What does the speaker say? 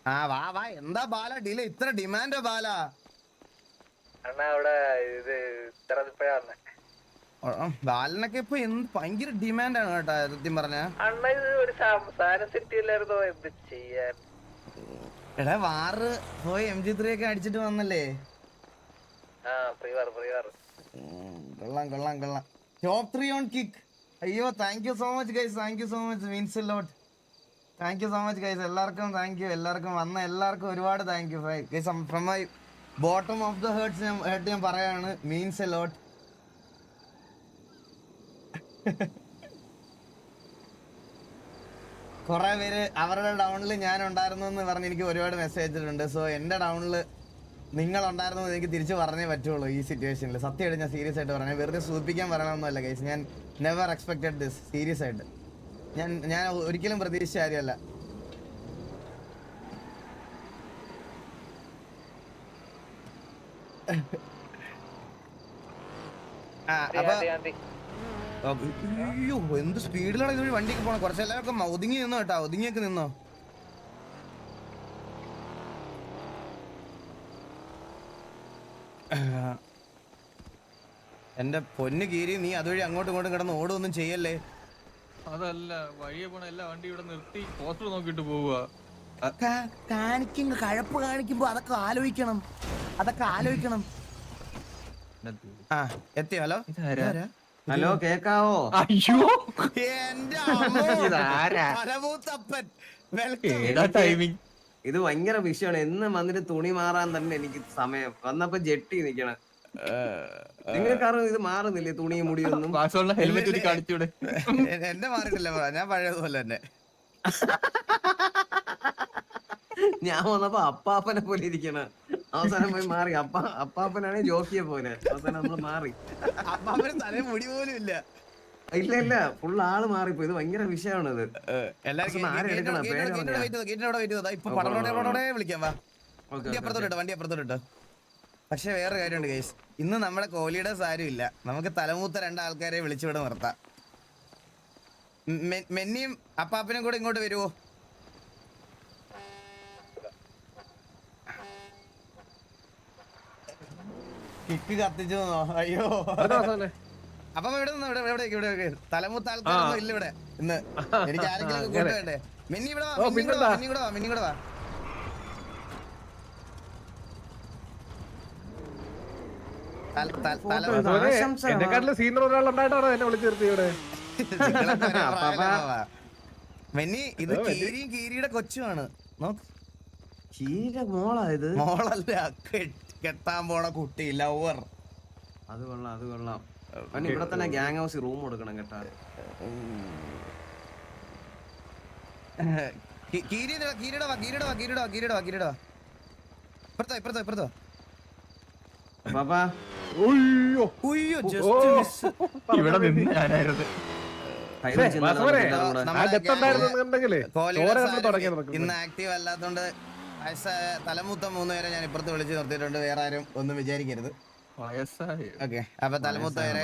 ആ വാ വാ, എന്താ ബാല ഡിലേ, ഇത്ര ഡിമാൻഡോ ബാല? അണ്ണാ അവിടെ ഇത് ഇപ്പോഴാ വന്നെ. ബാലനൊക്കെ ഇപ്പൊ ഭയങ്കര ഡിമാൻഡാണ് കേട്ടാ സത്യം പറഞ്ഞ. അണ്ണ ഇത് ഒരു സാധനം സെറ്റ് ചെയ്യില്ലായിരുന്നോ? എന്ത് ചെയ്യാൻ? എടാ വാറ് പോയി MG3 ഒക്കെ അടിച്ചിട്ട് വന്നല്ലേ. ആ ഫ്രീവാർ. കൊള്ളാം കൊള്ളാം കൊള്ളാം. Top 3 on kick. അയ്യോ thank you so much guys, thank you so much, means a lot. Thank you so much guys, എല്ലാവർക്കും താങ്ക് യു, എല്ലാവർക്കും വന്ന എല്ലാവർക്കും ഒരുപാട് thank you guys. From my bottom of the heart ഞാൻ പറയാണ്, means a ലോട്ട്. കുറെ പേര് അവരുടെ ഡൗണിൽ ഞാൻ ഉണ്ടായിരുന്നു എന്ന് പറഞ്ഞ് എനിക്ക് ഒരുപാട് മെസ്സേജ് ഇട്ടിട്ടുണ്ട്. സോ എൻ്റെ ഡൗണിൽ നിങ്ങൾ ഉണ്ടായിരുന്നു എനിക്ക് തിരിച്ചു പറഞ്ഞേ പറ്റുള്ളൂ ഈ സിറ്റുവേഷനിൽ. സത്യമായിട്ട് ഞാൻ സീരിയസ് ആയിട്ട് പറഞ്ഞത്, വെറുതെ സൂചിപ്പിക്കാൻ പറയണമെന്നല്ല ഗൈസ്. ഞാൻ നെവർ എക്സ്പെക്റ്റഡ് ദിസ്, സീരിയസ് ആയിട്ട്. ഞാൻ ഒരിക്കലും പ്രതീക്ഷിച്ച കാര്യമല്ല. അയ്യോ എന്ത് സ്പീഡിലാണ് ഇതുവഴി വണ്ടിക്ക് പോണം. കുറച്ചെല്ലാവർക്കും ഒതുങ്ങി നിന്നോ കേട്ടോ, ഒതുങ്ങിയൊക്കെ നിന്നോ. എന്റെ പൊന്ന് കീരി, നീ അതുവഴി അങ്ങോട്ടും ഇങ്ങോട്ടും കിടന്ന് ഓടുകയൊന്നും ചെയ്യല്ലേ. അതല്ല, വഴിയെ പോണ എല്ലാ വണ്ടി ഇവിടെ നിർത്തി പോസ്റ്റർ നോക്കിട്ട് പോവുക. കഴപ്പ് കാണിക്കുമ്പോ അതൊക്കെ ആലോചിക്കണം. ആ എത്തിയോ? ഹലോ ഹലോ, കേക്കാവോ? അയ്യോ എന്റെ ടൈമിങ്. ഇത് ഭയങ്കര വിഷയമാണ്. എന്ന് വന്നിട്ട് തുണി മാറാൻ തന്നെ എനിക്ക് സമയം വന്നപ്പോ ജെട്ടി നിക്കണം. നിങ്ങൾക്കാരും ഇത് മാറുന്നില്ലേ തുണിയും മുടിയൊന്നും? ഹെൽമെറ്റ് കാണിച്ചൂടെ? എന്റെ മാറിയിട്ടില്ല, ഞാൻ പഴയതുപോലെ തന്നെ. ഞാൻ വന്നപ്പോ അപ്പാപ്പനെ പോലെ ഇരിക്കണ. അവസാനം പോയി മാറി. അപ്പാപ്പനാണ് ജോക്കിയെ പോലെ. അവസാനം നമ്മള് മാറി. അപ്പാപ്പന് തലേ മുടി പോലും ഇല്ല. ഇല്ല ഫുൾ ആള് മാറിപ്പോ. ഇത് ഭയങ്കര വിഷയമാണ്. ഇത് വിളിക്കാം വാ. വണ്ടി അപ്പുറത്തോട്ടോ. പക്ഷെ വേറെ കാര്യമുണ്ട് ഗൈസ്, ഇന്ന് നമ്മുടെ കോഹ്ലിയുടെ സാരും ഇല്ല. നമുക്ക് തലമൂത്ത 2 ആൾക്കാരെ വിളിച്ചിവിടെ നിർത്താം. മെന്നിയും അപ്പാപ്പനും കൂടെ ഇങ്ങോട്ട് വരുവോ? കിക്ക് കത്തിച്ചു അയ്യോ. അപ്പം ഇവിടെ തലമൂത്ത ആൾക്കാരൊന്നും ഇല്ല ഇവിടെ ഇന്ന്. എനിക്ക് ആരെങ്കിലും കൂട്ടുവേണ്ടേ? മിന്നി ഇവിടെ വാ. മെന്നി ഇത് കീരിയുടെ കൊച്ചുമാണ്. മോളല്ല, കെട്ടാൻ പോണ കുട്ടി, ലവർ. അത് കൊള്ളാം. ഇവിടെ തന്നെ ഗ്യാങ് ഹൗസ് റൂം കൊടുക്കണം കേട്ടാ. ഇന്ന് ആക്റ്റീവ് അല്ലാത്തോണ്ട് തലമൂത്ത 3 പേരെ ഞാൻ ഇപ്പുറത്ത് വിളിച്ച് നിർത്തിയിട്ടുണ്ട്. വേറെ ആരും ഒന്നും വിചാരിക്കരുത്. ഓക്കെ, അപ്പൊ തലമൂത്ത പേരെ.